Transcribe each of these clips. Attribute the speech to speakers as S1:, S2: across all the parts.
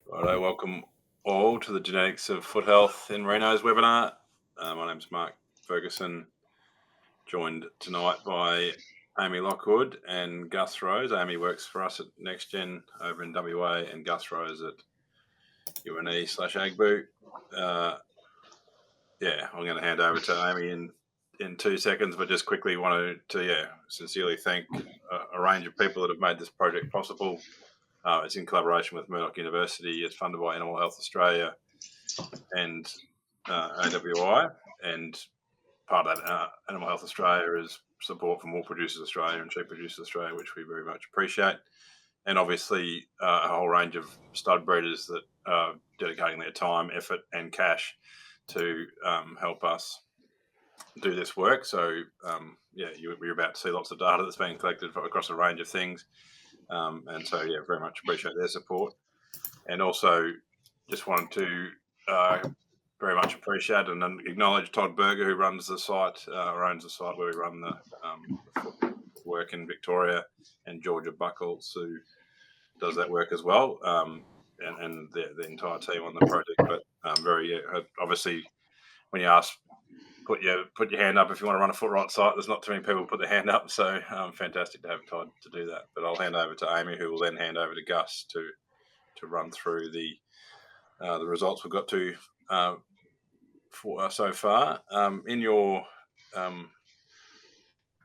S1: Righto, welcome all to the Genetics of Foot Health in Merinos webinar. My name's Mark Ferguson, joined tonight by Amy Lockwood and Gus Rose. Amy works for us at neXtgen over in WA, and Gus Rose at UNE/AGBU. I'm going to hand over to Amy in 2 seconds, but just quickly wanted to sincerely thank a range of people that have made this project possible. It's in collaboration with Murdoch University. It's funded by Animal Health Australia and AWI, and part of that Animal Health Australia is support from Wool Producers Australia and Sheep Producers Australia, which we very much appreciate. And obviously a whole range of stud breeders that are dedicating their time, effort and cash to help us do this work. So we're about to see lots of data that's being collected across a range of things. And so, very much appreciate their support. And also just wanted to very much appreciate and acknowledge Todd Berger, who runs the site, or owns the site where we run the work in Victoria, and Georgia Buckles, who does that work as well, and the entire team on the project. But obviously, when you ask, put your hand up if you want to run a foot rot site. There's not too many people put their hand up, so fantastic to have Todd to do that. But I'll hand over to Amy, who will then hand over to Gus to run through the results we've got to for so far. In your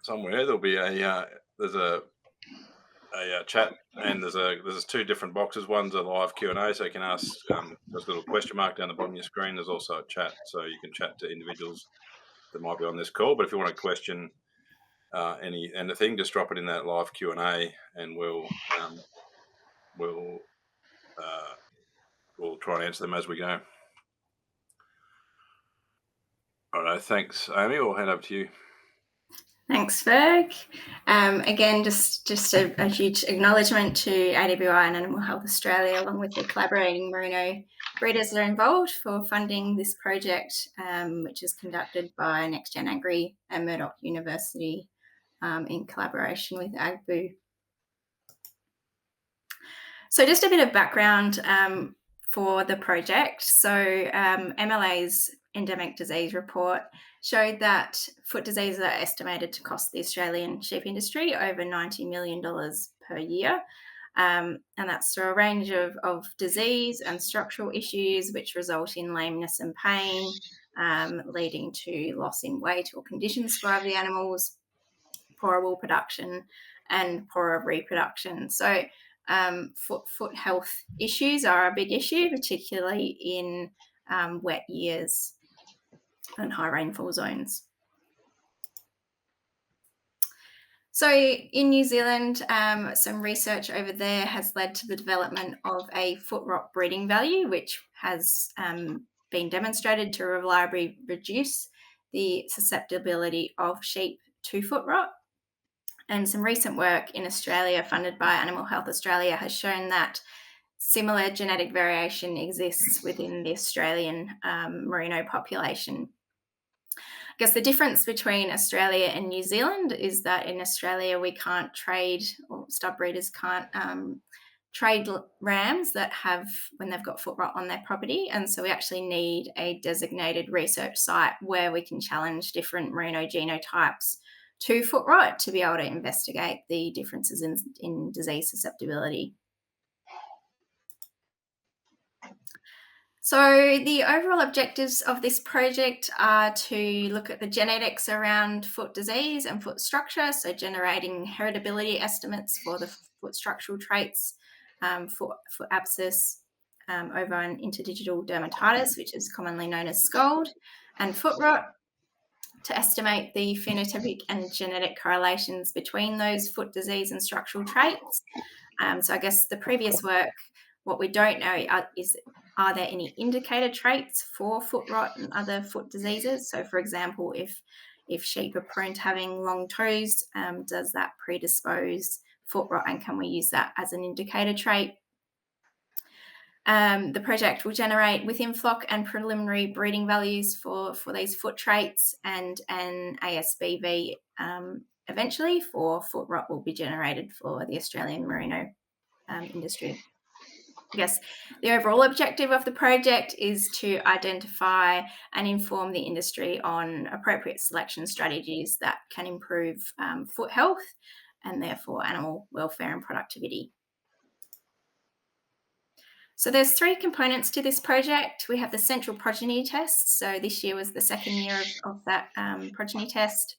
S1: somewhere there'll be there's a chat, and there's 2 different boxes. One's a live Q&A, so you can ask. There's a little question mark down the bottom of your screen. There's also a chat, so you can chat to individuals that might be on this call. But if you want to question anything, just drop it in that live Q&A, and we'll try and answer them as we go. All right, thanks, Amy. We'll hand over to you.
S2: Thanks, Ferg. Again, just a huge acknowledgement to AGBU and Animal Health Australia, along with the collaborating merino breeders that are involved, for funding this project, which is conducted by neXtgen, Agri and Murdoch University in collaboration with AGBU. So just a bit of background for the project. So MLA's endemic disease report showed that foot diseases are estimated to cost the Australian sheep industry over $90 million per year. And that's through a range of disease and structural issues which result in lameness and pain, leading to loss in weight or conditions for the animals, poorer wool production and poorer reproduction. So foot health issues are a big issue, particularly in wet years and high rainfall zones. So in New Zealand, some research over there has led to the development of a foot rot breeding value, which has been demonstrated to reliably reduce the susceptibility of sheep to foot rot. And some recent work in Australia, funded by Animal Health Australia, has shown that similar genetic variation exists within the Australian merino population. I guess the difference between Australia and New Zealand is that in Australia we can't trade, or stud breeders can't trade rams that have, when they've got foot rot on their property, and so we actually need a designated research site where we can challenge different merino genotypes to foot rot to be able to investigate the differences in disease susceptibility. So the overall objectives of this project are to look at the genetics around foot disease and foot structure, so generating heritability estimates for the foot structural traits, foot abscess, ovo and interdigital dermatitis, which is commonly known as scald, and foot rot, to estimate the phenotypic and genetic correlations between those foot disease and structural traits. So I guess the previous work, what we don't know is, are there any indicator traits for foot rot and other foot diseases? So, for example, if sheep are prone to having long toes, does that predispose foot rot, and can we use that as an indicator trait? The project will generate within flock and preliminary breeding values for these foot traits, and an ASBV eventually for foot rot will be generated for the Australian merino industry. I guess the overall objective of the project is to identify and inform the industry on appropriate selection strategies that can improve foot health and therefore animal welfare and productivity. So there's 3 components to this project. We have the central progeny test. So this year was the second year of that progeny test.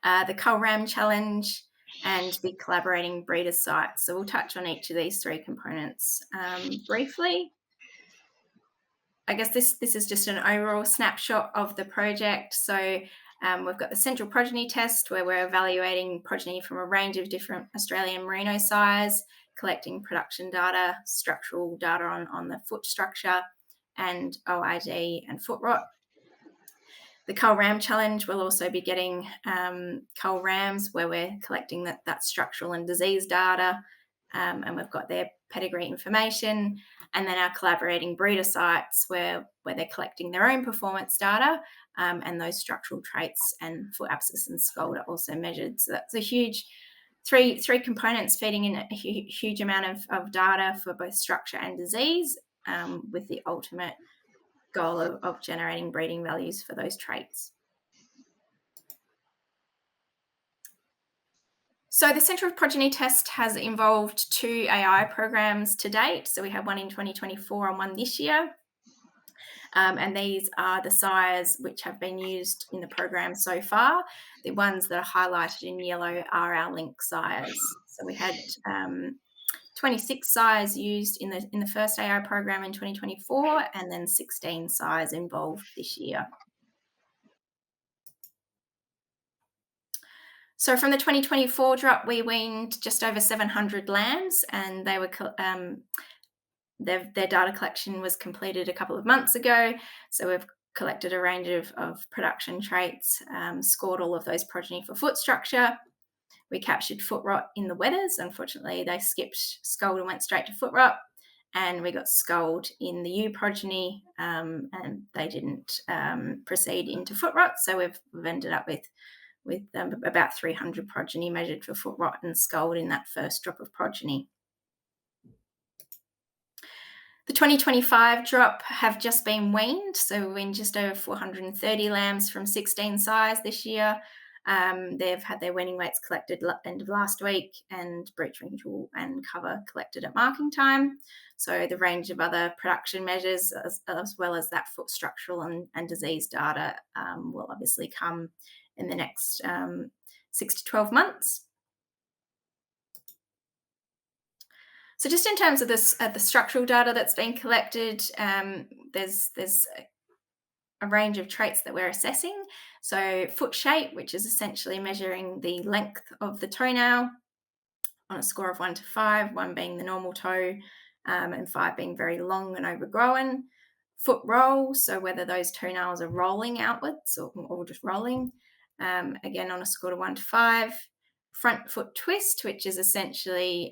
S2: The Cull Ram Challenge and the collaborating breeder site. So we'll touch on each of these 3 components briefly. I guess this is just an overall snapshot of the project. So we've got the central progeny test where we're evaluating progeny from a range of different Australian Merino sires, collecting production data, structural data on the foot structure, and OID and foot rot. The Cull Ram Challenge will also be getting cull rams where we're collecting that structural and disease data, and we've got their pedigree information. And then our collaborating breeder sites where they're collecting their own performance data, and those structural traits and foot abscess and scald are also measured. So that's a huge three components feeding in a huge amount of data for both structure and disease, with the ultimate goal of generating breeding values for those traits. So the Central Progeny Test has involved 2 AI programs to date. So we have one in 2024 and one this year. And these are the sires which have been used in the program so far. The ones that are highlighted in yellow are our link sires. So we had 26 sires used in the first AI program in 2024, and then 16 sires involved this year. So from the 2024 drop, we weaned just over 700 lambs, and they were their data collection was completed a couple of months ago. So we've collected a range of production traits, scored all of those progeny for foot structure. We captured foot rot in the wethers. Unfortunately, they skipped scald and went straight to foot rot. And we got scald in the ewe progeny, and they didn't proceed into foot rot. So we've ended up with about 300 progeny measured for foot rot and scald in that first drop of progeny. The 2025 drop have just been weaned, so we weaned just over 430 lambs from 16 sires this year. They've had their weaning weights collected end of last week, and breech wrinkle and cover collected at marking time. So the range of other production measures, as well as that foot structural and disease data, will obviously come in the next 6 to 12 months. So just in terms of this, the structural data that's been collected, there's a range of traits that we're assessing. So foot shape, which is essentially measuring the length of the toenail on a score of 1 to 5, 1 being the normal toe, and 5 being very long and overgrown. Foot roll, so whether those toenails are rolling outwards or just rolling, again on a score of 1 to 5. Front foot twist, which is essentially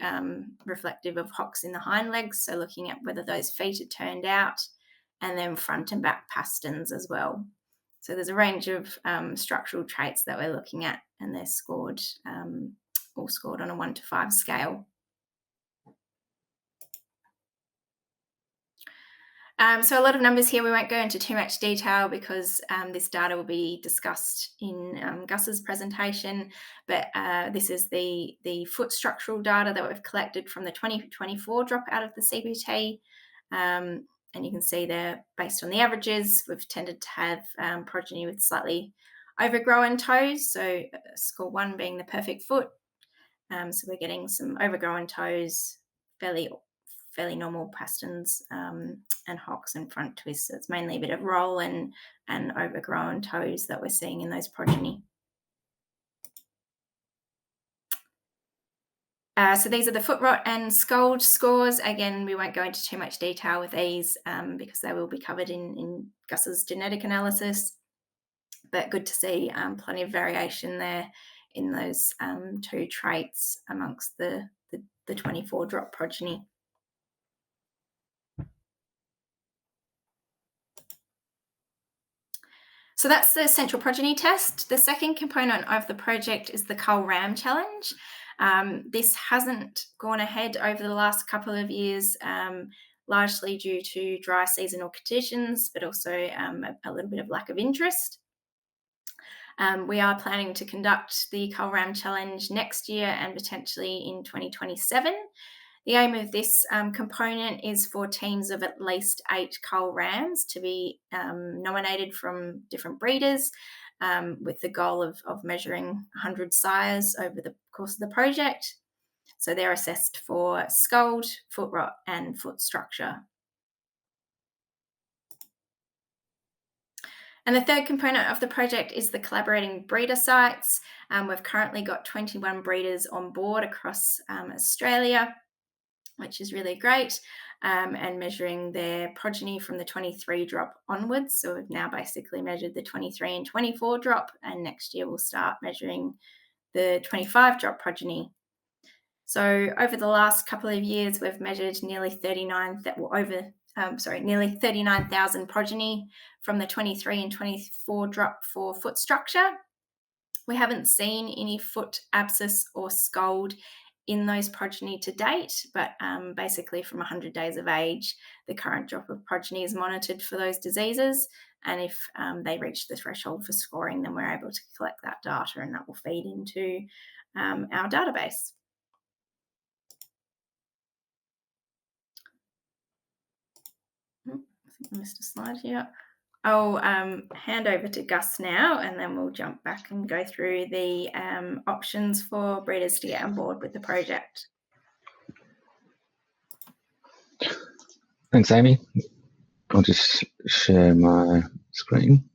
S2: reflective of hocks in the hind legs, so looking at whether those feet are turned out, and then front and back pasterns as well. So there's a range of structural traits that we're looking at, and they're scored, all scored on a 1 to 5 scale. So a lot of numbers here. We won't go into too much detail because this data will be discussed in Gus's presentation, but this is the foot structural data that we've collected from the 2024 drop out of the CBT. And you can see there, based on the averages, we've tended to have progeny with slightly overgrown toes, so score 1 being the perfect foot. So we're getting some overgrown toes, fairly normal pasterns, and hocks and front twists. So it's mainly a bit of roll and overgrown toes that we're seeing in those progeny. So these are the foot rot and scald scores. Again, we won't go into too much detail with these because they will be covered in Gus's genetic analysis. But good to see plenty of variation there in those 2 traits amongst the 24 drop progeny. So that's the central progeny test. The second component of the project is the Cull Ram Challenge. This hasn't gone ahead over the last couple of years, largely due to dry seasonal conditions, but also a little bit of lack of interest. We are planning to conduct the Cull Ram Challenge next year and potentially in 2027. The aim of this component is for teams of at least 8 cull rams to be nominated from different breeders, with the goal of measuring 100 sires over the course of the project. So they're assessed for scald, foot rot, and foot structure. And the third component of the project is the collaborating breeder sites. We've currently got 21 breeders on board across Australia, which is really great, and measuring their progeny from the 23 drop onwards. So we've now basically measured the 23 and 24 drop, and next year we'll start measuring the 25 drop progeny. So over the last couple of years, we've measured nearly 39,000 progeny from the 23 and 24 drop for foot structure. We haven't seen any foot abscess or scald in those progeny to date, but basically from 100 days of age, the current drop of progeny is monitored for those diseases, and if they reach the threshold for scoring, then we're able to collect that data, and that will feed into our database. I think I missed a slide here. I'll hand over to Gus now, and then we'll jump back and go through the options for breeders to get on board with the project.
S3: Thanks, Amy. I'll just share my screen.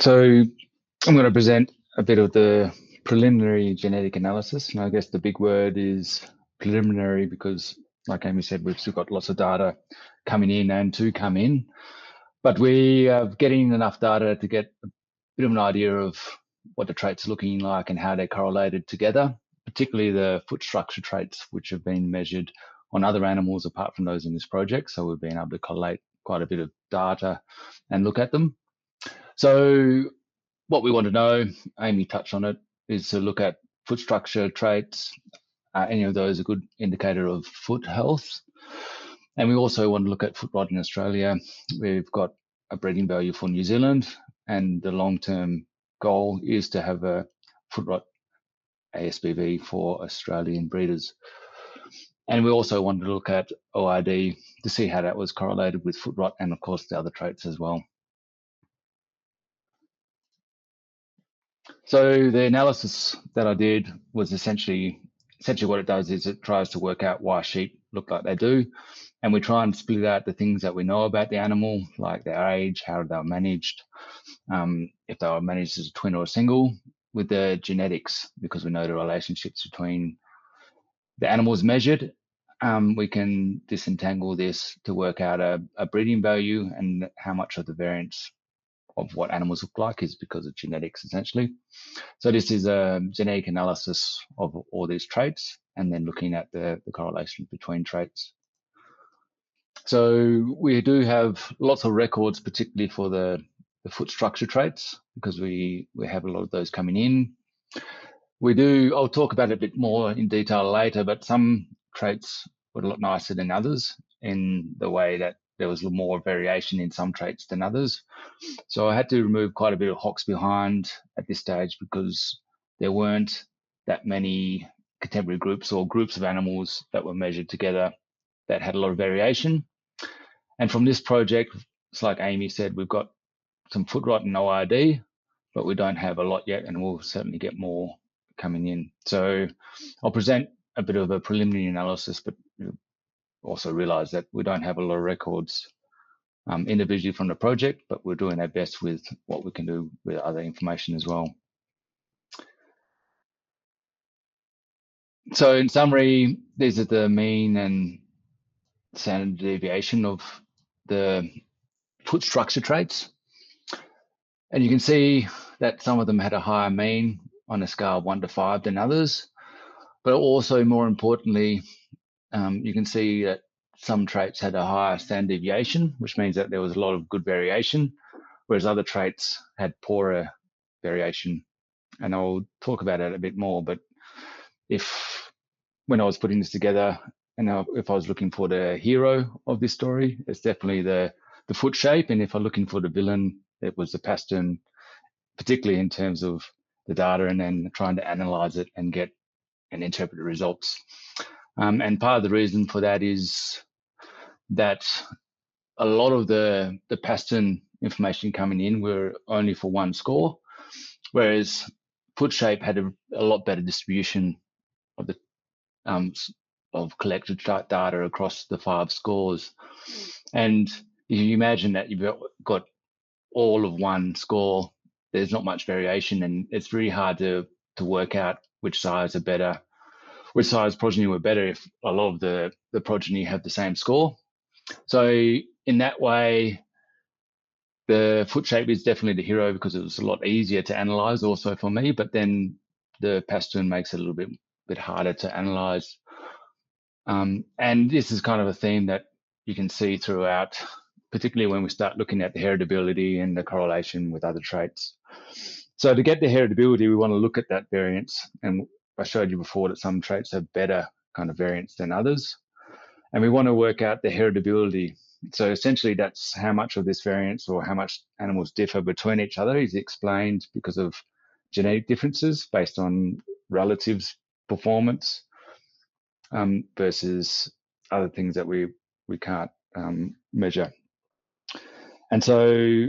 S3: So I'm going to present a bit of the preliminary genetic analysis. And I guess the big word is preliminary because, like Amy said, we've still got lots of data coming in and to come in. But we are getting enough data to get a bit of an idea of what the traits are looking like and how they're correlated together, particularly the foot structure traits, which have been measured on other animals apart from those in this project. So we've been able to collate quite a bit of data and look at them. So what we want to know, Amy touched on it, is to look at foot structure traits. Any of those are a good indicator of foot health. And we also want to look at foot rot in Australia. We've got a breeding value for New Zealand, and the long-term goal is to have a foot rot ASBV for Australian breeders. And we also want to look at ORD to see how that was correlated with foot rot and, of course, the other traits as well. So the analysis that I did was essentially what it does is it tries to work out why sheep look like they do. And we try and split out the things that we know about the animal, like their age, how they were managed, if they were managed as a twin or a single, with the genetics, because we know the relationships between the animals measured. We can disentangle this to work out a breeding value, and how much of the variance of what animals look like is because of genetics, essentially. So this is a genetic analysis of all these traits, and then looking at the correlation between traits. So we do have lots of records, particularly for the foot structure traits, because we have a lot of those coming in. I'll talk about it a bit more in detail later, but some traits were a lot nicer than others in the way that there was more variation in some traits than others. So I had to remove quite a bit of hocks behind at this stage because there weren't that many contemporary groups or groups of animals that were measured together that had a lot of variation. And from this project, it's like Amy said, we've got some foot rot and ORD, but we don't have a lot yet, and we'll certainly get more coming in. So I'll present a bit of a preliminary analysis, but also realize that we don't have a lot of records individually from the project, but we're doing our best with what we can do with other information as well. So in summary, these are the mean and standard deviation of the foot structure traits. And you can see that some of them had a higher mean on a scale of 1 to 5 than others. But also, more importantly, you can see that some traits had a higher standard deviation, which means that there was a lot of good variation. whereas other traits had poorer variation. And I'll talk about it a bit more, but when I was putting this together, and if I was looking for the hero of this story, it's definitely the foot shape. And if I'm looking for the villain, it was the pastern, particularly in terms of the data and then trying to analyze it and get and interpret the results. And part of the reason for that is that a lot of the pastern information coming in were only for one score, whereas foot shape had a lot better distribution of the of collected data across the 5 scores. And if you imagine that you've got all of one score, there's not much variation, and it's really hard to work out which size progeny were better if a lot of the progeny have the same score. So in that way, the foot shape is definitely the hero because it was a lot easier to analyze also for me, but then the pastern makes it a little bit harder to analyze. And this is kind of a theme that you can see throughout, particularly when we start looking at the heritability and the correlation with other traits. So to get the heritability, we want to look at that variance. And I showed you before that some traits have better kind of variance than others. And we want to work out the heritability. So essentially that's how much of this variance or how much animals differ between each other is explained because of genetic differences based on relatives' performance versus other things that we can't measure. And so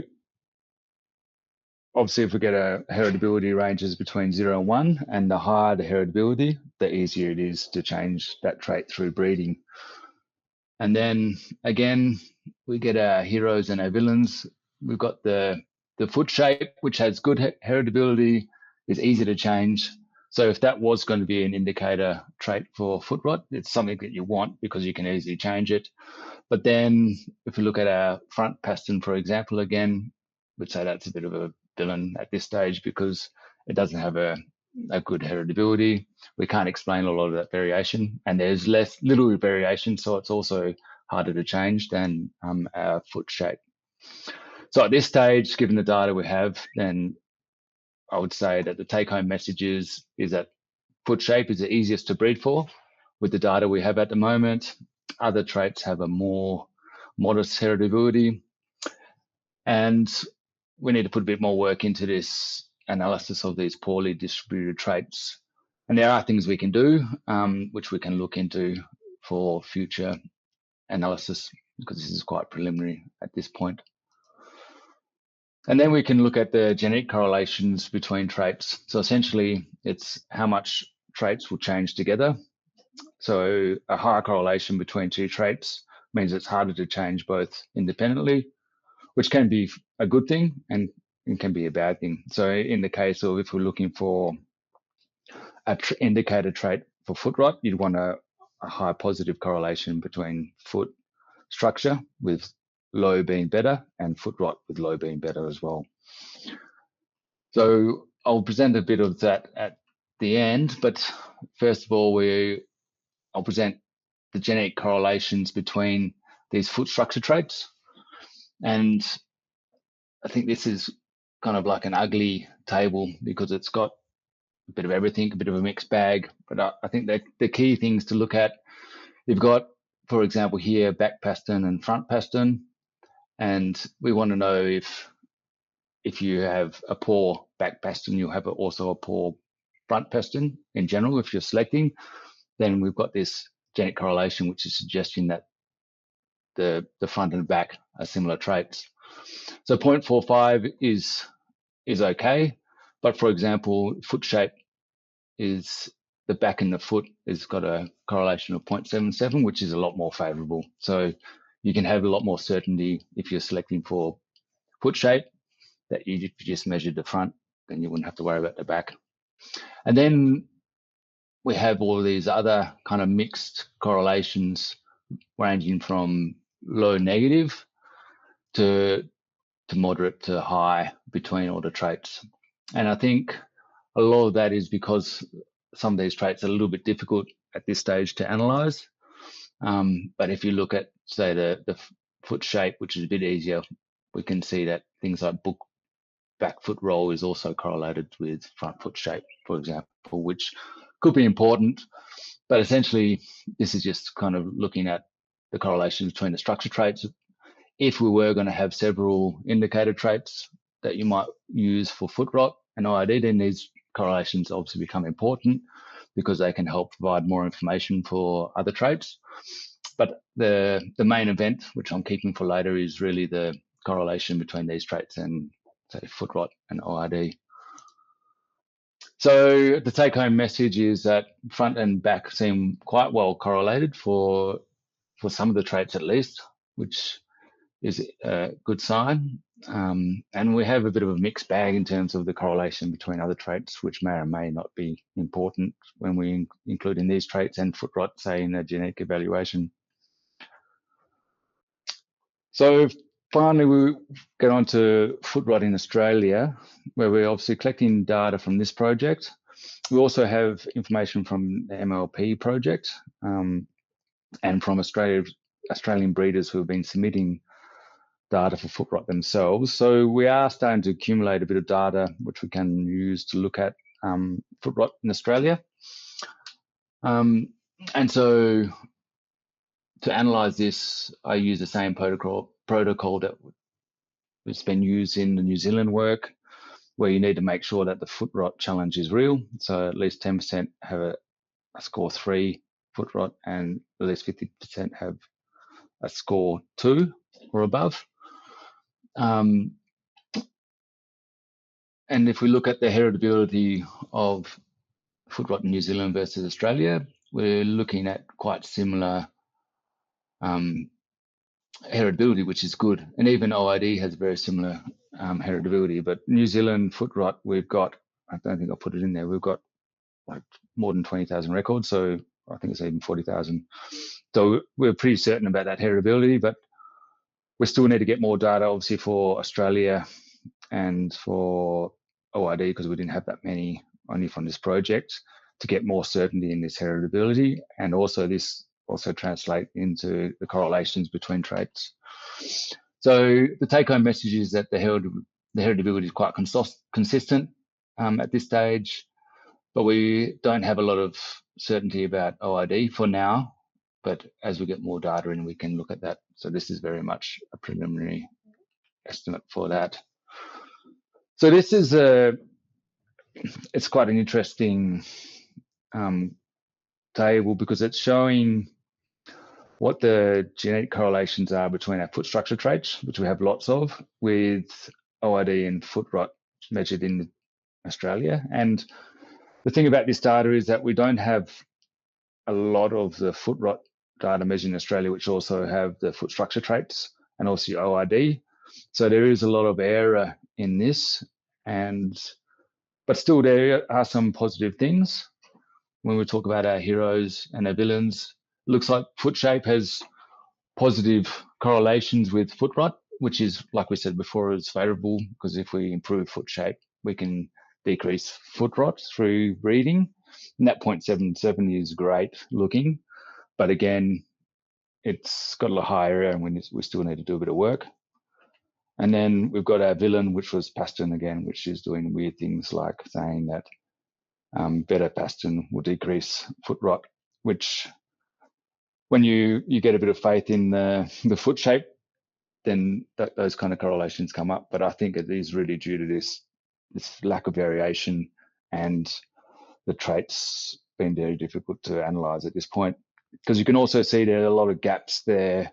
S3: obviously if we get a heritability ranges between 0 and 1, and the higher the heritability, the easier it is to change that trait through breeding. And then again, we get our heroes and our villains. We've got the foot shape, which has good heritability, is easy to change. So if that was going to be an indicator trait for foot rot, it's something that you want because you can easily change it. But then if we look at our front pastern, for example, again, we'd say that's a bit of a villain at this stage because it doesn't have a good heritability. We can't explain a lot of that variation, and there's little variation, so it's also harder to change than our foot shape. So at this stage, given the data we have, then I would say that the take-home message is that foot shape is the easiest to breed for with the data we have at the moment. Other traits have a more modest heritability, and we need to put a bit more work into this analysis of these poorly distributed traits. And there are things we can do, which we can look into for future analysis, because this is quite preliminary at this point. And then we can look at the genetic correlations between traits. So essentially, it's how much traits will change together. So a higher correlation between 2 traits means it's harder to change both independently, which can be a good thing and can be a bad thing. So in the case of if we're looking for an indicator trait for foot rot, you'd want a high positive correlation between foot structure with low being better and foot rot with low being better as well. So I'll present a bit of that at the end, but first of all, I'll present the genetic correlations between these foot structure traits. And I think this is kind of like an ugly table because it's got a bit of everything, a bit of a mixed bag. But I think that the key things to look at, you've got, for example, here, back pastern and front pastern. And we want to know if you have a poor back pastern, you'll have also a poor front pastern in general. If you're selecting, then we've got this genetic correlation, which is suggesting that the front and back are similar traits. So 0.45 is okay, but for example, foot shape is the back and the foot has got a correlation of 0.77, which is a lot more favorable. So you can have a lot more certainty if you're selecting for foot shape that you just measured the front, then you wouldn't have to worry about the back. And then we have all of these other kind of mixed correlations ranging from low negative to moderate to high between all the traits. And I think a lot of that is because some of these traits are a little bit difficult at this stage to analyze. But if you look at, say, the foot shape, which is a bit easier, we can see that things like back foot roll is also correlated with front foot shape, for example, which could be important. But essentially, this is just kind of looking at the correlation between the structure traits. If we were going to have several indicator traits that you might use for foot rot and OID, then these correlations obviously become important because they can help provide more information for other traits. But the main event, which I'm keeping for later, is really the correlation between these traits and, say, foot rot and OID. So the take-home message is that front and back seem quite well correlated for some of the traits at least, which is a good sign. And we have a bit of a mixed bag in terms of the correlation between other traits, which may or may not be important when we include in these traits and foot rot, say, in a genetic evaluation. So finally, we get on to foot rot in Australia, where we're obviously collecting data from this project. We also have information from the MLP project and from Australian breeders who have been submitting data for foot rot themselves. So we are starting to accumulate a bit of data which we can use to look at foot rot in Australia. And so to analyze this, I use the same protocol that has been used in the New Zealand work, where you need to make sure that the foot rot challenge is real. So at least 10% have a score 3 foot rot, and at least 50% have a score 2 or above. And if we look at the heritability of foot rot in New Zealand versus Australia, we're looking at quite similar heritability, which is good. And even OID has very similar heritability. But New Zealand foot rot, we've got, I don't think I put it in there, we've got like more than 20,000 records. So I think it's even 40,000. So we're pretty certain about that heritability, but we still need to get more data, obviously, for Australia and for OID, because we didn't have that many only from this project, to get more certainty in this heritability. And also this also translate into the correlations between traits. So the take-home message is that the heritability is quite consistent at this stage, but we don't have a lot of certainty about OID for now. But as we get more data in, we can look at that. So this is very much a preliminary estimate for that. So this is it's quite an interesting table, because it's showing what the genetic correlations are between our foot structure traits, which we have lots of, with OID and foot rot measured in Australia. And the thing about this data is that we don't have a lot of the foot rot data measured in Australia, which also have the foot structure traits and also OID. So there is a lot of error in this, but still there are some positive things. When we talk about our heroes and our villains, it looks like foot shape has positive correlations with foot rot, which is, like we said before, is favorable, because if we improve foot shape, we can decrease foot rot through breeding. And that 0.77 is great looking, but again, it's got a lot higher error, and we still need to do a bit of work. And then we've got our villain, which was Paston again, which is doing weird things like saying that better Paston will decrease foot rot, which when you get a bit of faith in the foot shape, then those kind of correlations come up. But I think it is really due to this lack of variation and the traits being very difficult to analyze at this point. Because you can also see there are a lot of gaps there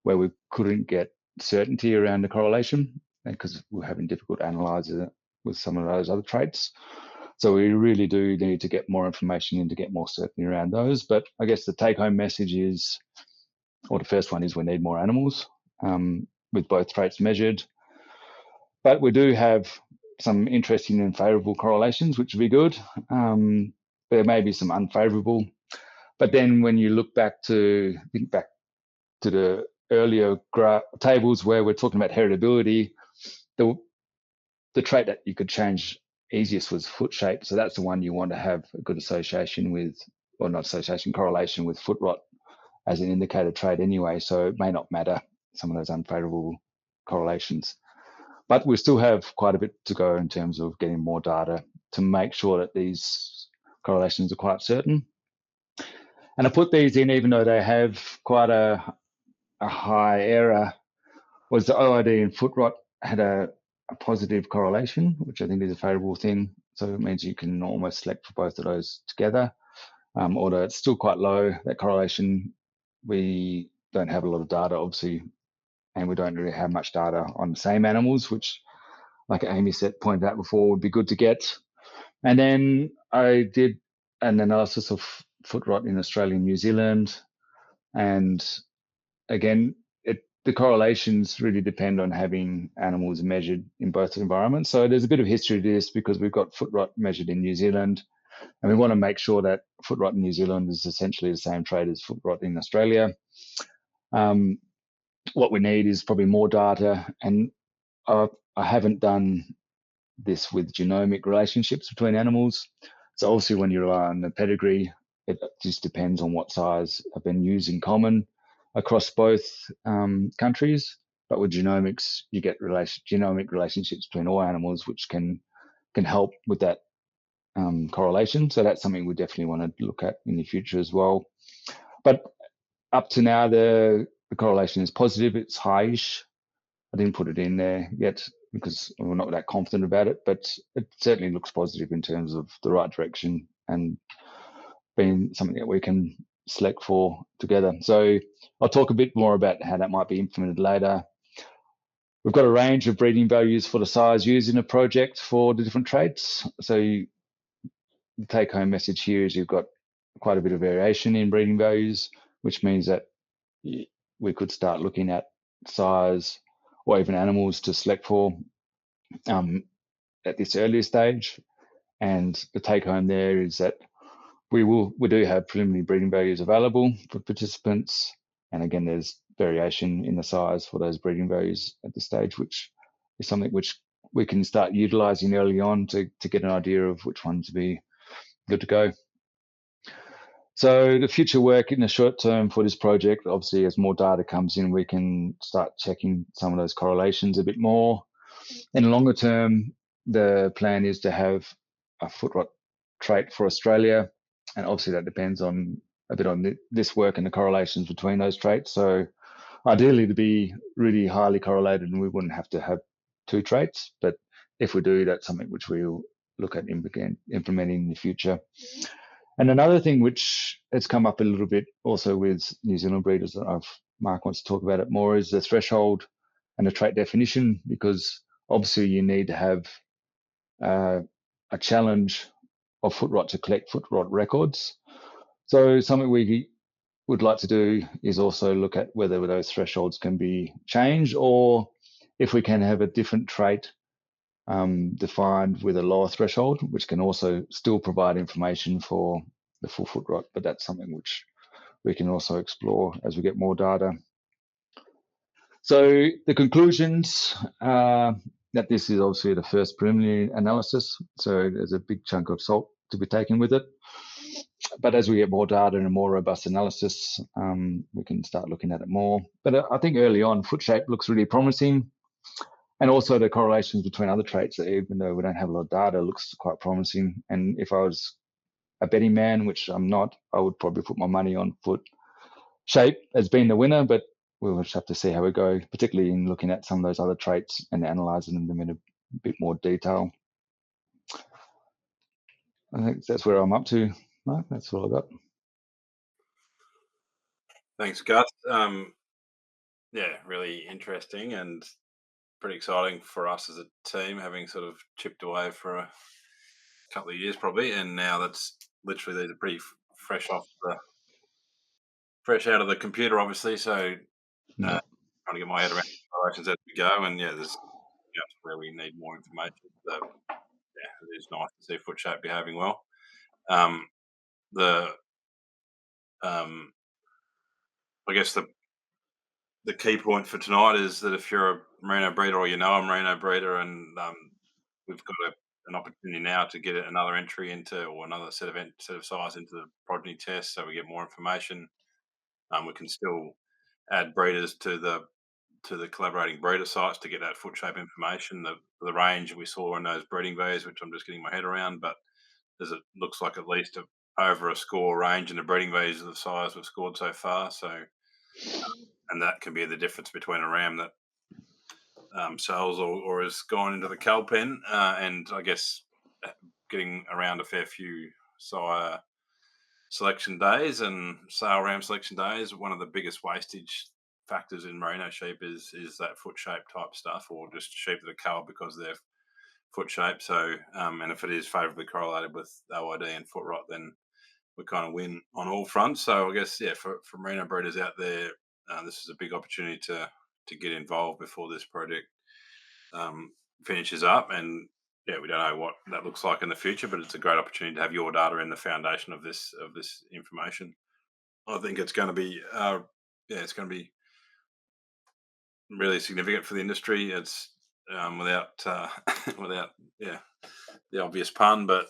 S3: where we couldn't get certainty around the correlation, because we're having difficult analyzing with some of those other traits. So we really do need to get more information in to get more certainty around those. But I guess the take-home message is, or the first one is, we need more animals with both traits measured. But we do have some interesting and favourable correlations, which would be good. There may be some unfavourable. But then when you think back to the earlier tables where we're talking about heritability, the trait that you could change easiest was foot shape. So that's the one you want to have a good association with, or not association, correlation with foot rot as an indicator trait anyway. So it may not matter, some of those unfavourable correlations. But we still have quite a bit to go in terms of getting more data to make sure that these correlations are quite certain. And I put these in even though they have quite a high error, was the OID and foot rot had a positive correlation, which I think is a favorable thing. So it means you can almost select for both of those together. Although it's still quite low, that correlation, we don't have a lot of data, obviously, and we don't really have much data on the same animals, which, like Amy said, pointed out before, would be good to get. And then I did an analysis of foot rot in Australia and New Zealand. And again, the correlations really depend on having animals measured in both environments. So there's a bit of history to this because we've got foot rot measured in New Zealand, and we want to make sure that foot rot in New Zealand is essentially the same trait as foot rot in Australia. What we need is probably more data, and I haven't done this with genomic relationships between animals. So obviously when you rely on the pedigree, it just depends on what size have been used in common across both countries. But with genomics, you get genomic relationships between all animals, which can help with that correlation. So that's something we definitely want to look at in the future as well. But up to now, the correlation is positive. It's high-ish. I didn't put it in there yet because we're not that confident about it, but it certainly looks positive in terms of the right direction and being something that we can select for together. So I'll talk a bit more about how that might be implemented later. We've got a range of breeding values for the size used in a project for the different traits. So the take-home message here is you've got quite a bit of variation in breeding values, which means that we could start looking at size or even animals to select for at this earlier stage. And the take home there is that we do have preliminary breeding values available for participants. And again, there's variation in the size for those breeding values at this stage, which is something which we can start utilizing early on to get an idea of which ones to be good to go. So the future work in the short term for this project, obviously as more data comes in, we can start checking some of those correlations a bit more. In the longer term, the plan is to have a foot rot trait for Australia. And obviously that depends on a bit on this work and the correlations between those traits. So ideally to be really highly correlated and we wouldn't have to have two traits. But if we do, that's something which we'll look at implementing in the future. And another thing which has come up a little bit also with New Zealand breeders that Mark wants to talk about it more is the threshold and the trait definition, because obviously you need to have a challenge of foot rot to collect foot rot records. So something we would like to do is also look at whether those thresholds can be changed or if we can have a different trait defined with a lower threshold, which can also still provide information for the full foot rot, but that's something which we can also explore as we get more data. So the conclusions that this is obviously the first preliminary analysis, so there's a big chunk of salt to be taken with it. But as we get more data and a more robust analysis, we can start looking at it more. But I think early on, foot shape looks really promising. And also the correlations between other traits, even though we don't have a lot of data, looks quite promising. And if I was a betting man, which I'm not, I would probably put my money on foot shape as being the winner, but we'll just have to see how we go, particularly in looking at some of those other traits and analysing them in a bit more detail. I think that's where I'm up to, Mark. That's all I got.
S1: Thanks, Gus. Yeah, really interesting and pretty exciting for us as a team, having sort of chipped away for a couple of years probably, and now that's literally these are pretty fresh out of the computer, obviously. So trying to get my head around correlations as we go, and yeah, there's where we need more information. So yeah, it is nice to see foot shape behaving well. I guess the key point for tonight is that if you're a Merino breeder or you know a Merino breeder, and we've got an opportunity now to get another entry into or another set of size into the progeny test, so we get more information. We can still add breeders to to the collaborating breeder sites to get that foot shape information. The range we saw in those breeding values, which I'm just getting my head around, but it looks like at least over a score range in the breeding values of the size we've scored so far. So, and that can be the difference between a ram that sells or has gone into the cow pen, and I guess getting around a fair few sire selection days and sale ram selection days. One of the biggest wastage factors in merino sheep is that foot shape type stuff, or just sheep that are culled because of their foot shape. So, and if it is favourably correlated with OID and foot rot, then we kind of win on all fronts. So I guess, yeah, for merino breeders out there, this is a big opportunity to get involved before this project finishes up. And yeah, we don't know what that looks like in the future, but it's a great opportunity to have your data in the foundation of this information. I think it's going to be it's going to be really significant for the industry. It's without without the obvious pun, but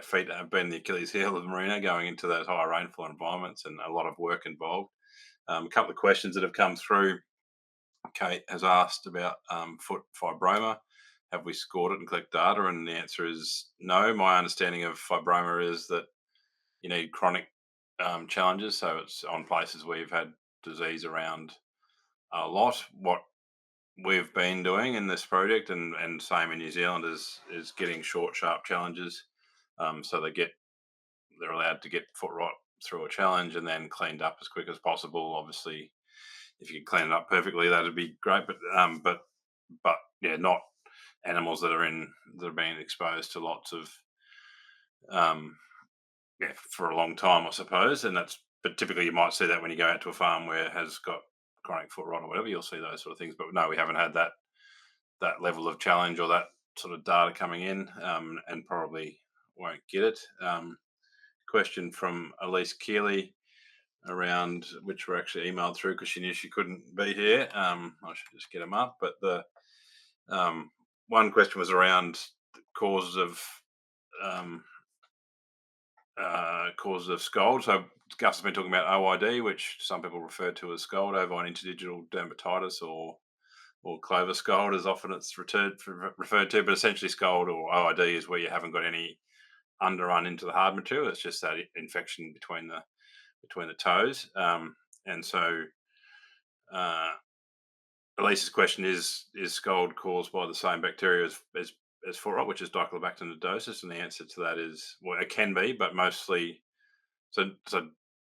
S1: feet have been the Achilles heel of merino going into those higher rainfall environments, and a lot of work involved. A couple of questions that have come through. Kate has asked about foot fibroma. Have we scored it and collect data? And the answer is no. My understanding of fibroma is that you need chronic challenges, so it's on places where you've had disease around a lot. What we've been doing in this project, and same in New Zealand, is getting short, sharp challenges. So they're allowed to get foot rot through a challenge and then cleaned up as quick as possible. Obviously, if you clean it up perfectly, that'd be great. But yeah, not animals that are being exposed to lots of for a long time, I suppose. And but typically you might see that when you go out to a farm where it has got chronic foot rot or whatever, you'll see those sort of things. But no, we haven't had that level of challenge or that sort of data coming in, and probably won't get it. Question from Elise Keeley around, which were actually emailed through because she knew she couldn't be here. I should just get them up. But the one question was around the causes of scald. So Gus has been talking about OID, which some people refer to as scald, ovine interdigital dermatitis, or clover scald, as often it's referred to. But essentially, scald or OID is where you haven't got any underrun into the hard material. It's just that infection between the toes. And so Elise's question is scald caused by the same bacteria as foot rot, which is Diclobacter nodosus? And the answer to that is, well, it can be, but mostly, so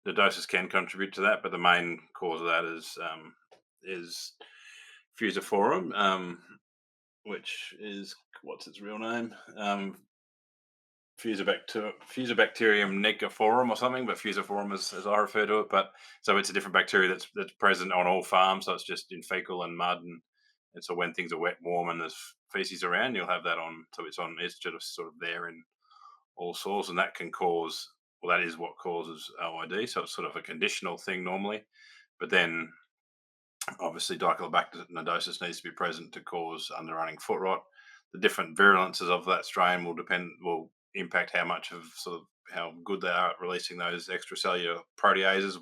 S1: nodosus can contribute to that, but the main cause of that is fusiform, which is, what's its real name? Fusobacterium negriforum or something, but fusiform as I refer to it. But so it's a different bacteria that's present on all farms. So it's just in fecal and mud, and so when things are wet, warm, and there's feces around, you'll have that on. So it's just sort of there in all soils, and that can cause. Well, that is what causes OID. So it's sort of a conditional thing normally, but then obviously Diclobacter nodosus needs to be present to cause underrunning foot rot. The different virulences of that strain will impact how much of sort of how good they are at releasing those extracellular proteases,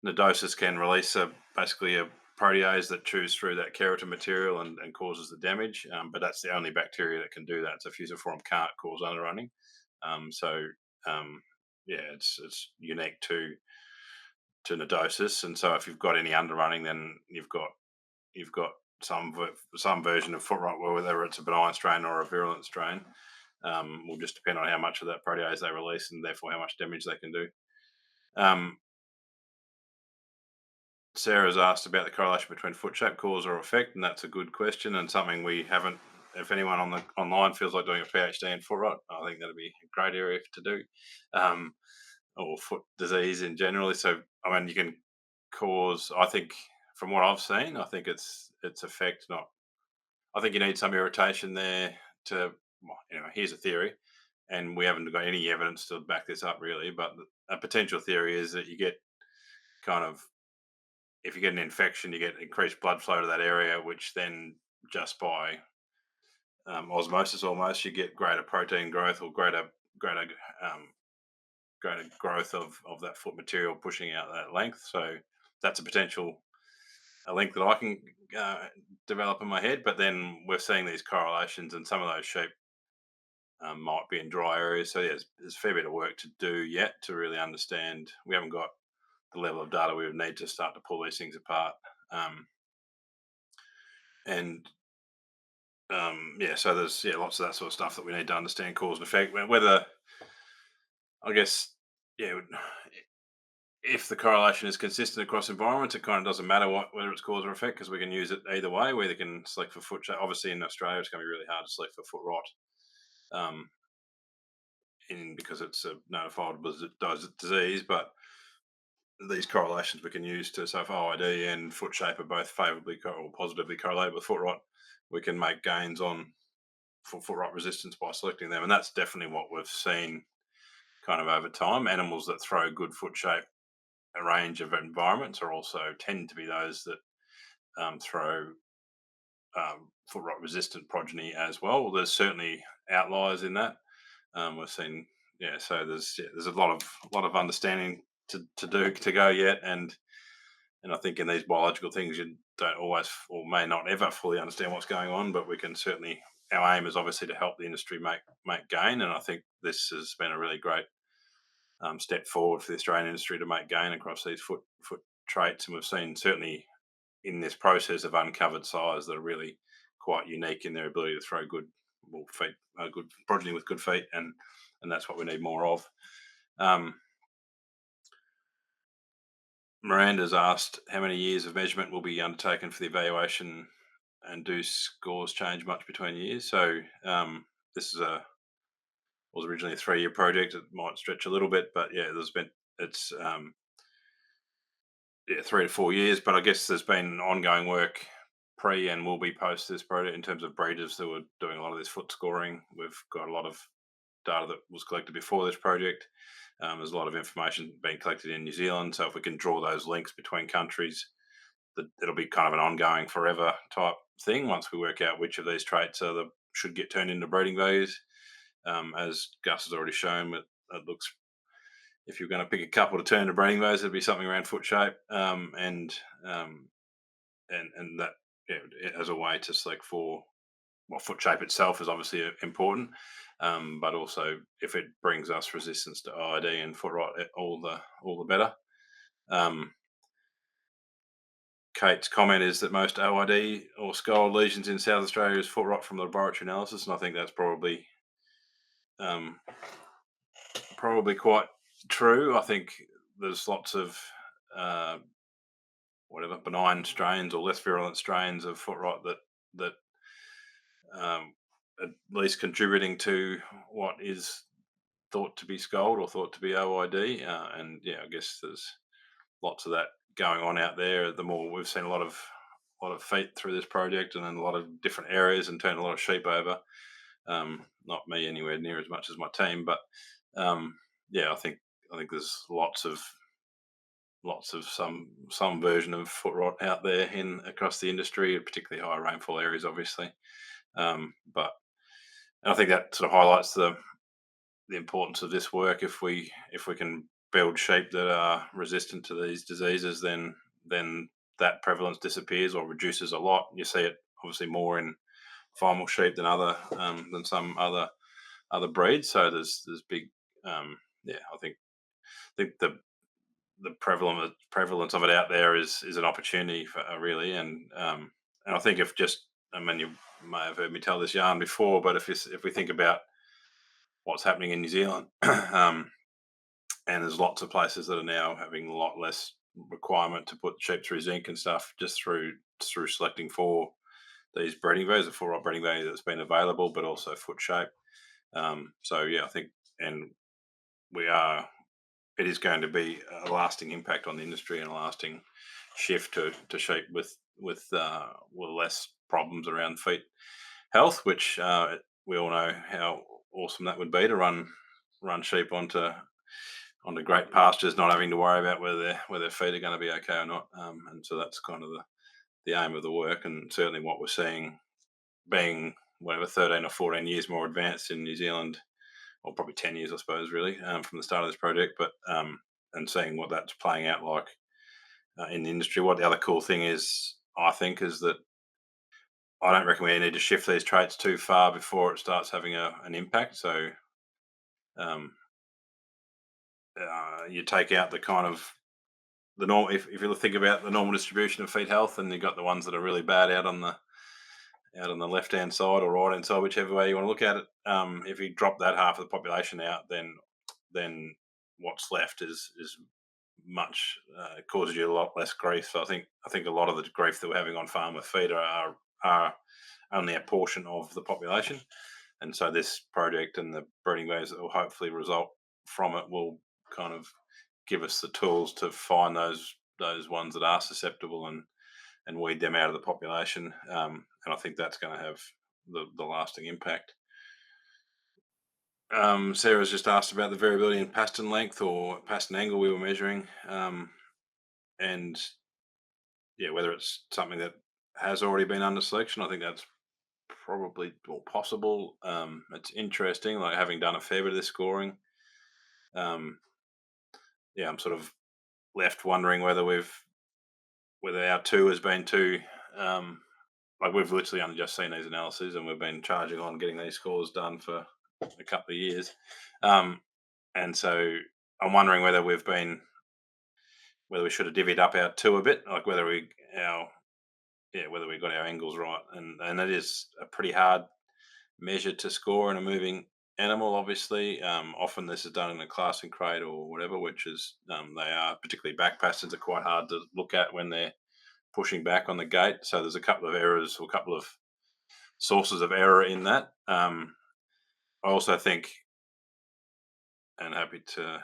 S1: nodosus can release basically a protease that chews through that keratin material and causes the damage, but that's the only bacteria that can do that. So fusiform can't cause underrunning. It's unique to nodosus, and so if you've got any underrunning, then you've got some version of foot rot, whether it's a benign strain or a virulent strain. Will just depend on how much of that protease they release, and therefore how much damage they can do. Sarah's asked about the correlation between foot shape, cause or effect, and that's a good question, and something we haven't. If anyone online feels like doing a PhD in foot rot, I think that'd be a great area to do, or foot disease in general. So, I mean, you can cause. I think, from what I've seen, I think it's effect. Not. I think you need some irritation there to. Well, anyway, here's a theory, and we haven't got any evidence to back this up really. But a potential theory is that you get kind of. If you get an infection, you get increased blood flow to that area, which then just by osmosis almost, you get greater protein growth or greater growth of that foot material pushing out that length. So that's a link that I can develop in my head. But then we're seeing these correlations, and some of those sheep might be in dry areas. So there's a fair bit of work to do yet to really understand. We haven't got the level of data we would need to start to pull these things apart. So there's lots of that sort of stuff that we need to understand cause and effect. Whether, I guess, if the correlation is consistent across environments, it kind of doesn't matter whether it's cause or effect, because we can use it either way. We either can select for foot shape. Obviously, in Australia, it's going to be really hard to select for foot rot, because it's a notifiable disease. But these correlations we can use to, so if OID and foot shape are both favourably or positively correlated with foot rot, we can make gains on foot rot resistance by selecting them. And that's definitely what we've seen kind of over time. Animals that throw good foot shape a range of environments are also tend to be those that throw foot rot resistant progeny as well. There's certainly outliers in that. We've seen, so there's a lot of understanding to do to go yet, and I think in these biological things you don't always or may not ever fully understand what's going on, but we can certainly, our aim is obviously to help the industry make gain, and I think this has been a really great step forward for the Australian industry to make gain across these foot traits, and we've seen certainly in this process of uncovered sires that are really quite unique in their ability to throw good feet, good progeny with good feet, and that's what we need more of. Miranda's asked how many years of measurement will be undertaken for the evaluation, and do scores change much between years? So this was originally a 3-year project. It might stretch a little bit, but it's 3 to 4 years. But I guess there's been ongoing work pre and will be post this project in terms of breeders that were doing a lot of this foot scoring. We've got a lot of data that was collected before this project. There's a lot of information being collected in New Zealand. So if we can draw those links between countries, it'll be kind of an ongoing forever type thing once we work out which of these traits should get turned into breeding values. As Gus has already shown, it looks, if you're going to pick a couple to turn into breeding values, it'd be something around foot shape, and that as a way to select for, well, foot shape itself is obviously important, but also if it brings us resistance to OID and foot rot, all the better. Kate's comment is that most OID or scald lesions in South Australia is foot rot from the laboratory analysis, and I think that's probably quite true. I think there's lots of benign strains or less virulent strains of foot rot that at least contributing to what is thought to be scald or thought to be OID, and I guess there's lots of that going on out there. The more we've seen a lot of feet through this project, and then a lot of different areas, and turned a lot of sheep over. Not me anywhere near as much as my team, but I think there's lots of some version of foot rot out there across the industry, particularly high rainfall areas, obviously. But I think that sort of highlights the importance of this work. If we can build sheep that are resistant to these diseases, then that prevalence disappears or reduces a lot. You see it obviously more in final sheep than some other breeds. So there's big, I think the prevalence of it out there is an opportunity for really, and I think you may have heard me tell this yarn before, but if we think about what's happening in New Zealand, and there's lots of places that are now having a lot less requirement to put sheep through zinc and stuff, just through selecting for these breeding values, the foot rot breeding value that's been available, but also foot shape. I think, and it is going to be a lasting impact on the industry and a lasting shift to sheep with less problems around feet health, which we all know how awesome that would be, to run sheep onto great pastures, not having to worry about whether their feet are going to be okay or not. And so that's kind of the aim of the work, and certainly what we're seeing, being 13 or 14 years more advanced in New Zealand or probably 10 years, I suppose, really, from the start of this project. But and seeing what that's playing out like in the industry. What the other cool thing is, I think, is that I don't reckon we need to shift these traits too far before it starts having an impact. So um, you take out the kind of the normal. If you think about the normal distribution of feed health, and you've got the ones that are really bad out on the left hand side or right hand side, whichever way you want to look at it. If you drop that half of the population out, then what's left is much causes you a lot less grief. So I think a lot of the grief that we're having on farm with feed are only a portion of the population, and so this project and the breeding values that will hopefully result from it will kind of give us the tools to find those ones that are susceptible and weed them out of the population. And I think that's going to have the lasting impact. Sarah's just asked about the variability in pastern length or pastern angle we were measuring, and yeah, whether it's something that has already been under selection. I think that's probably possible. It's interesting, like having done a fair bit of this scoring. I'm sort of left wondering whether our two has been too. Like we've literally only just seen these analyses, and we've been charging on getting these scores done for a couple of years, and so I'm wondering whether we should have divvied up our two a bit, like whether we got our angles right, and it is a pretty hard measure to score in a moving animal. Obviously, often this is done in a classing crate or whatever, which is they are, particularly back pasterns, are quite hard to look at when they're pushing back on the gate. So there's a couple of errors or a couple of sources of error in that. I also think, and happy to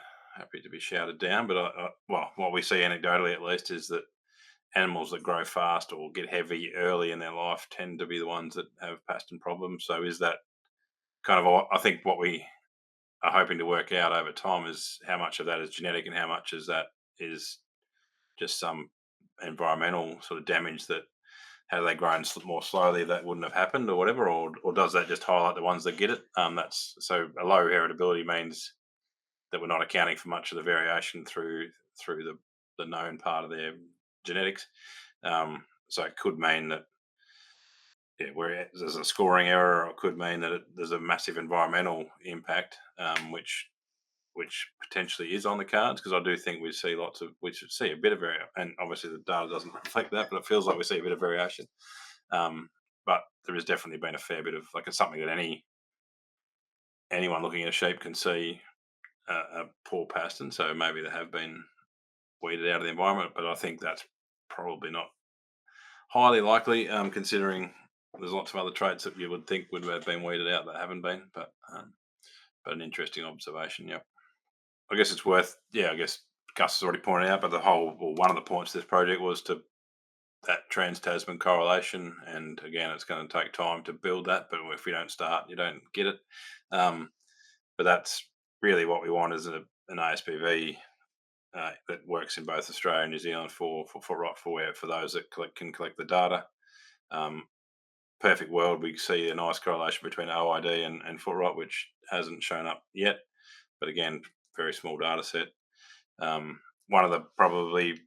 S1: be shouted down, but what we see anecdotally at least is that animals that grow fast or get heavy early in their life tend to be the ones that have pastern problems. So is that kind of, I think what we are hoping to work out over time is how much of that is genetic and how much is just some environmental sort of damage that had they grown more slowly that wouldn't have happened or whatever, or does that just highlight the ones that get it? That's so a low heritability means that we're not accounting for much of the variation through the known part of their genetics. So it could mean that where there's a scoring error, or it could mean that there's a massive environmental impact, which potentially is on the cards, because I do think we should see a bit of variation, and obviously the data doesn't reflect that, but it feels like we see a bit of variation. But there has definitely been a fair bit of, like, it's something that anyone looking at a sheep can see a poor pastern, so maybe they have been weeded out of the environment, but I think that's probably not highly likely, considering there's lots of other traits that you would think would have been weeded out that haven't been. But an interesting observation. Yeah, I guess it's worth. Yeah, I guess Gus has already pointed out, but one of the points of this project was to that trans-Tasman correlation, and again, it's going to take time to build that. But if we don't start, you don't get it. But that's really what we want, is an ASPV that works in both Australia and New Zealand for those that can collect the data. Perfect world, we see a nice correlation between OID and foot rot, which hasn't shown up yet. But again, very small data set. One of the probably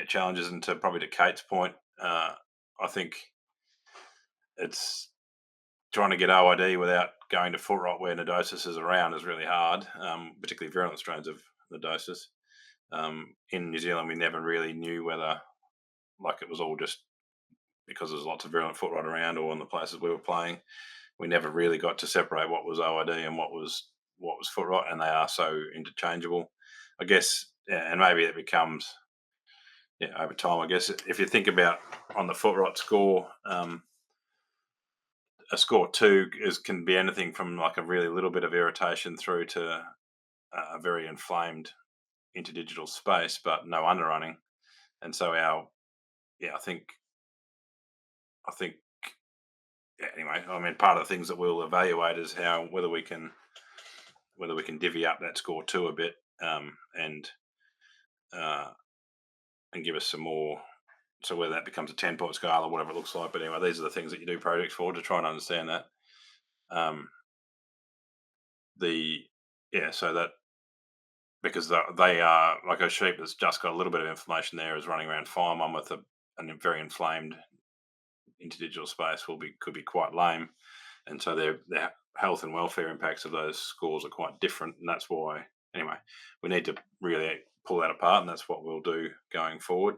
S1: challenges, and to Kate's point, I think it's trying to get OID without going to foot rot where nodosis is around is really hard, particularly virulent strains of nodosis. In New Zealand, we never really knew whether, like, it was all just because there's lots of virulent foot rot around, or in the places we were playing, we never really got to separate what was OID and what was foot rot, and they are so interchangeable, I guess. And maybe it becomes over time, I guess, if you think about on the foot rot score, a score 2 can be anything from like a really little bit of irritation through to a very inflamed interdigital space, but no underrunning. And so I think anyway, I mean, part of the things that we'll evaluate is whether we can divvy up that score 2 a bit, and give us some more, so whether that becomes a 10-point scale or whatever it looks like. But anyway, these are the things that you do projects for, to try and understand that. so that because they are like a sheep that's just got a little bit of inflammation there is running around fine. One with a very inflamed interdigital space could be quite lame, and so their health and welfare impacts of those scores are quite different, and that's why anyway we need to really pull that apart, and that's what we'll do going forward.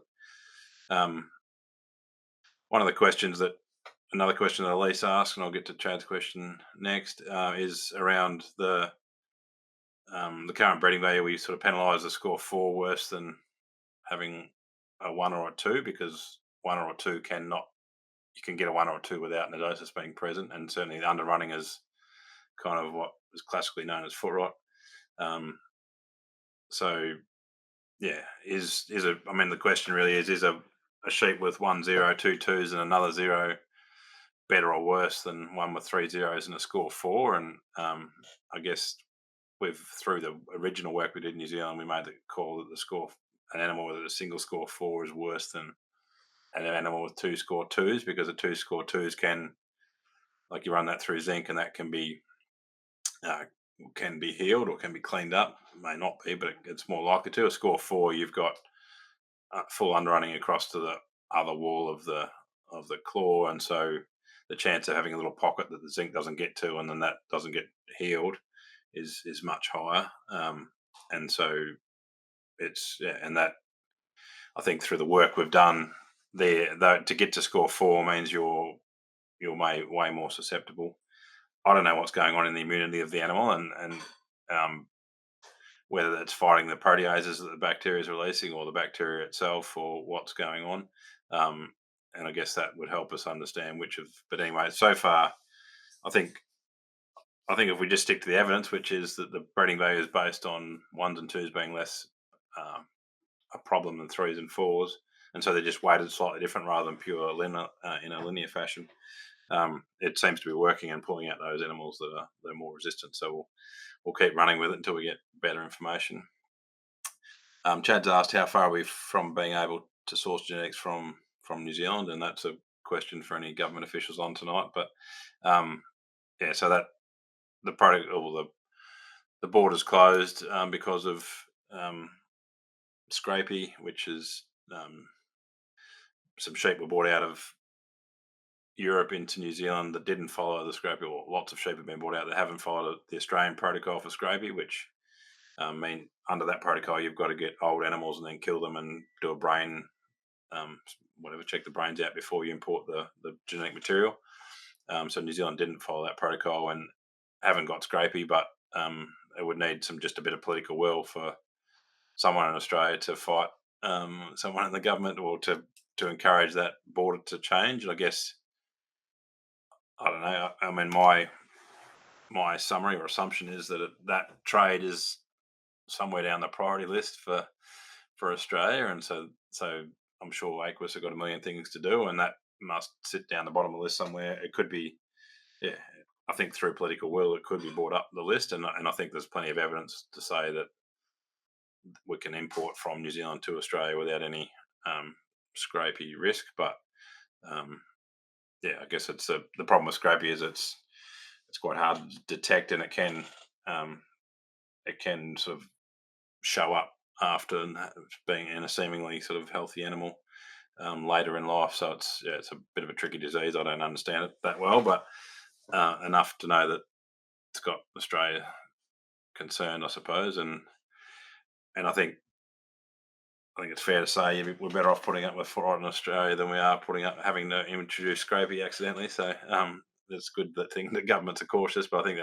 S1: Another question that Elise asked, and I'll get to Chad's question next, is around the current breeding value. We sort of penalise the score 4 worse than having a 1 or a 2, because 1 or a 2 you can get a 1 or a 2 without nodosus being present, and certainly the underrunning is kind of what is classically known as foot rot. So yeah, the question really is a sheep with 1 0, 2 2s and another 0 better or worse than one with 3 zeros and a score 4? And I guess through the original work we did in New Zealand, we made the call that an animal with a single score 4 is worse than an animal with 2 score 2s, because the 2 score 2s can, like, you run that through zinc and that can be healed or can be cleaned up. It may not be, but it's more likely to. A score 4, you've got full underrunning across to the other wall of the claw, and so the chance of having a little pocket that the zinc doesn't get to and then that doesn't get healed is much higher. And so and that, I think through the work we've done there, to get to score 4 means you're way more susceptible. I don't know what's going on in the immunity of the animal, and whether that's fighting the proteases that the bacteria is releasing, or the bacteria itself, or what's going on. And I guess that would help us understand but anyway, so far, I think if we just stick to the evidence, which is that the breeding value is based on 1s and 2s being less a problem than 3s and 4s, and so they're just weighted slightly different rather than pure in a linear fashion. It seems to be working and pulling out those animals that are more resistant. So we'll keep running with it until we get better information. Chad's asked how far are we from being able to source genetics from New Zealand, and that's a question for any government officials on tonight. But so that the product, or the border's closed because of scrapie, which is some sheep were brought out of Europe into New Zealand that didn't follow the scrapie, or lots of sheep have been brought out that haven't followed the Australian protocol for scrapie, which mean under that protocol you've got to get old animals and then kill them and do a brain check the brains out before you import the genetic material. So New Zealand didn't follow that protocol and haven't got scrapie, but it would need just a bit of political will for someone in Australia to fight someone in the government, or to encourage that border to change. And I guess, I don't know, I mean, my summary or assumption is that that trade is somewhere down the priority list for Australia, and so I'm sure AQUIS have got a million things to do, and that must sit down the bottom of the list somewhere. It could be, I think through political will, it could be brought up the list, and I think there's plenty of evidence to say that we can import from New Zealand to Australia without any scrapie risk. But I guess it's the problem with scrapie is it's quite hard to detect, and it can sort of show up after being in a seemingly sort of healthy animal later in life. So it's a bit of a tricky disease. I don't understand it that well, but enough to know that it's got Australia concerned, I suppose. And I think it's fair to say we're better off putting up with foot rot in Australia than we are having to introduce scrapie accidentally. So it's good that governments are cautious, but I think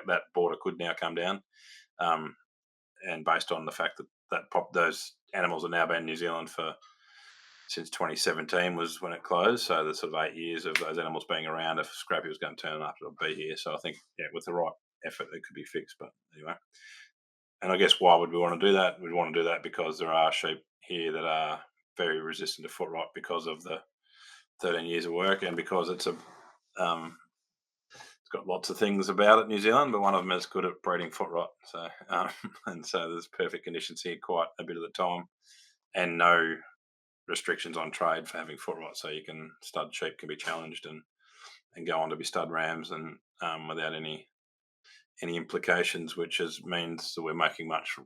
S1: that border could now come down. And based on the fact that those animals have now been in New Zealand since 2017 was when it closed. So there's sort of 8 years of those animals being around. If scrapie was going to turn up, it'll be here. So I think, with the right effort, it could be fixed. But anyway, and I guess why would we want to do that? We'd want to do that because there are sheep here that are very resistant to foot rot because of the 13 years of work, and because it's got lots of things about it, New Zealand, but one of them is good at breeding foot rot. So and so there's perfect conditions here quite a bit of the time, and no restrictions on trade for having foot rot. So stud sheep can be challenged and go on to be stud rams, and without any any implications, which means that we're making much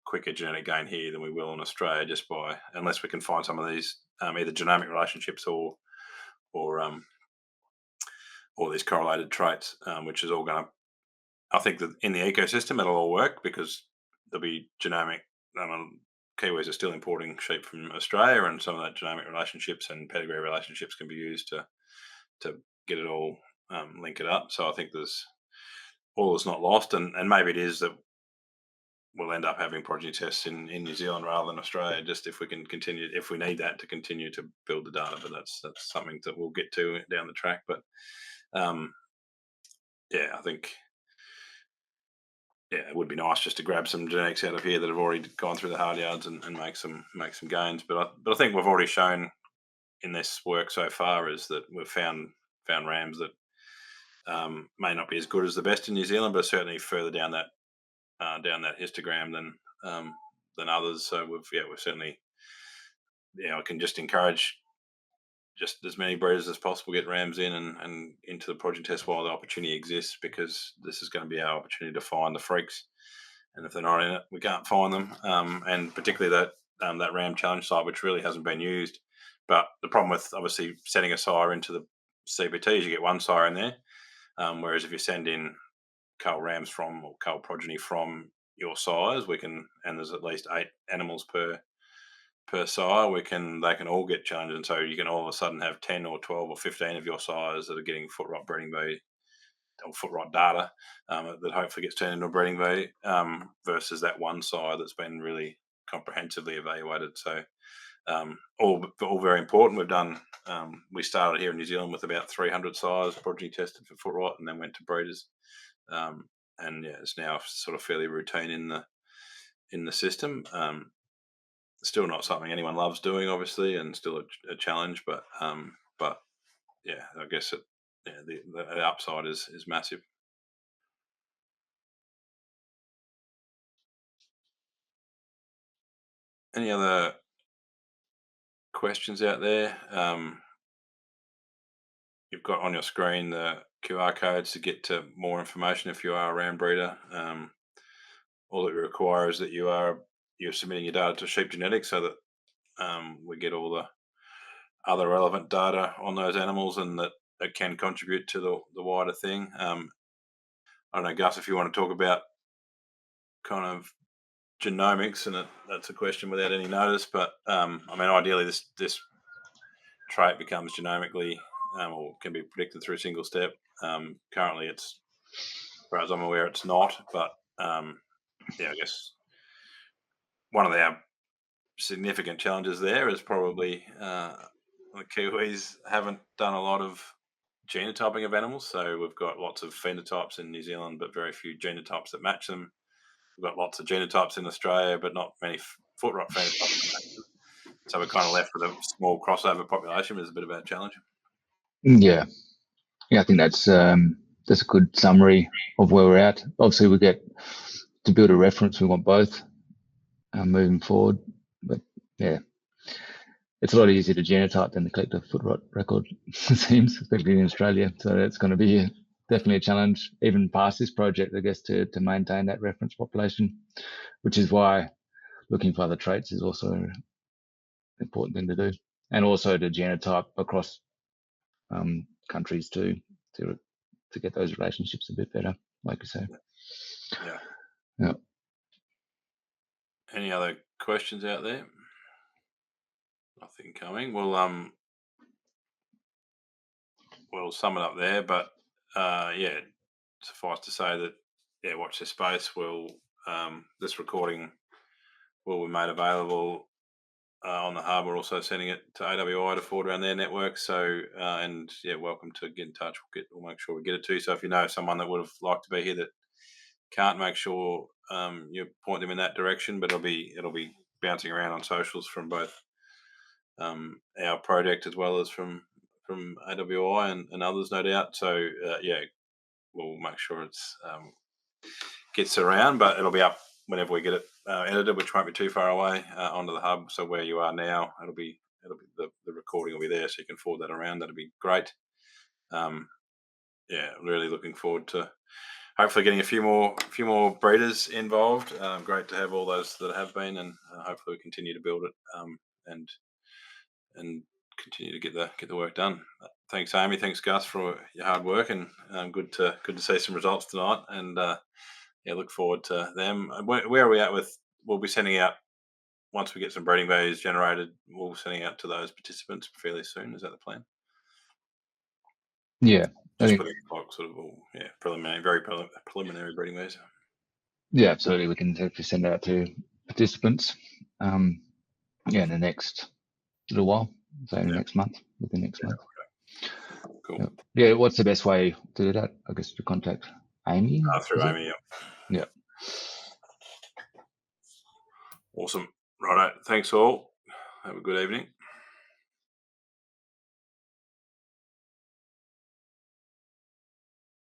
S1: quicker genetic gain here than we will in Australia, just by, unless we can find some of these either genomic relationships or these correlated traits, which is all going to, I think that in the ecosystem it'll all work because there'll be genomic. Kiwis are still importing sheep from Australia, and some of that genomic relationships and pedigree relationships can be used to get it all link it up. So I think there's all is not lost, and maybe it is that we'll end up having progeny tests in New Zealand rather than Australia, just if we can continue, if we need that to continue to build the data. But that's something that we'll get to down the track. But I think it would be nice just to grab some genetics out of here that have already gone through the hard yards and make some gains. But I think we've already shown in this work so far is that we've found rams that may not be as good as the best in New Zealand, but certainly further down that histogram than others. So we've certainly, I can just encourage just as many breeders as possible get rams in and into the progeny test while the opportunity exists, because this is going to be our opportunity to find the freaks, and if they're not in it, we can't find them. And particularly that ram challenge site, which really hasn't been used. But the problem with obviously setting a sire into the CBT is you get one sire in there, whereas if you send in cull rams from, or cull progeny from your sires, and there's at least 8 animals per sire, they can all get challenged, and so you can all of a sudden have 10 or 12 or 15 of your sires that are getting foot rot breeding value or foot rot data that hopefully gets turned into a breeding value, versus that one sire that's been really comprehensively evaluated. So all very important. We've done. We started here in New Zealand with about 300 sires progeny tested for foot rot, and then went to breeders. And it's now sort of fairly routine in the system. Still not something anyone loves doing, obviously, and still a challenge. But I guess the upside is massive. Any other questions out there? You've got on your screen the QR codes to get to more information if you are a ram breeder. All that we require is that you're submitting your data to Sheep Genetics, so that we get all the other relevant data on those animals, and that it can contribute to the wider thing. I don't know, Gus, if you want to talk about kind of genomics, and that's a question without any notice, but ideally this trait becomes genomically or can be predicted through single step. Currently, it's, as far as I'm aware, it's not, but I guess one of our significant challenges there is probably the Kiwis haven't done a lot of genotyping of animals. So we've got lots of phenotypes in New Zealand, but very few genotypes that match them. We've got lots of genotypes in Australia, but not many foot rot phenotypes. So we're kind of left with a small crossover population, which is a bit of a challenge.
S3: Yeah, I think that's a good summary of where we're at. Obviously, we get to build a reference. We want both moving forward, but it's a lot easier to genotype than to collect a foot rot record, it seems, especially in Australia. So it's going to be definitely a challenge, even past this project, I guess, to maintain that reference population, which is why looking for other traits is also an important thing to do, and also to genotype across countries too, to get those relationships a bit better, like you say. Yeah.
S1: Any other questions out there? Nothing coming. We'll sum it up there, but suffice to say that watch this space. This recording will be made available on the hub. We're also sending it to AWI to forward around their network. So welcome to get in touch. We'll make sure we get it to you. So if you know someone that would have liked to be here that can't, make sure you point them in that direction. But it'll be bouncing around on socials from both our project as well as from AWI and others, no doubt. So we'll make sure it's gets around, but it'll be up whenever we get it edited, which won't be too far away, onto the hub. So where you are now, it'll be the recording will be there, so you can forward that around. That'll be great. Really looking forward to hopefully getting a few more breeders involved. Great to have all those that have been, and hopefully we continue to build it and continue to get the work done. Thanks, Amy. Thanks, Gus, for your hard work, and good to see some results tonight. And look forward to them. Where are we at with? We'll be sending out once we get some breeding values generated. We'll be sending out to those participants fairly soon. Is that the plan?
S3: Yeah,
S1: Just putting sort of very preliminary breeding values.
S3: Yeah, absolutely. We can definitely send out to participants. In the next little while, so next month, within next month.
S1: Okay. Cool.
S3: Yep. Yeah, what's the best way to do that? I guess to contact Amy.
S1: Through Amy.
S3: Yeah.
S1: Awesome. Righto. Thanks all. Have a good evening.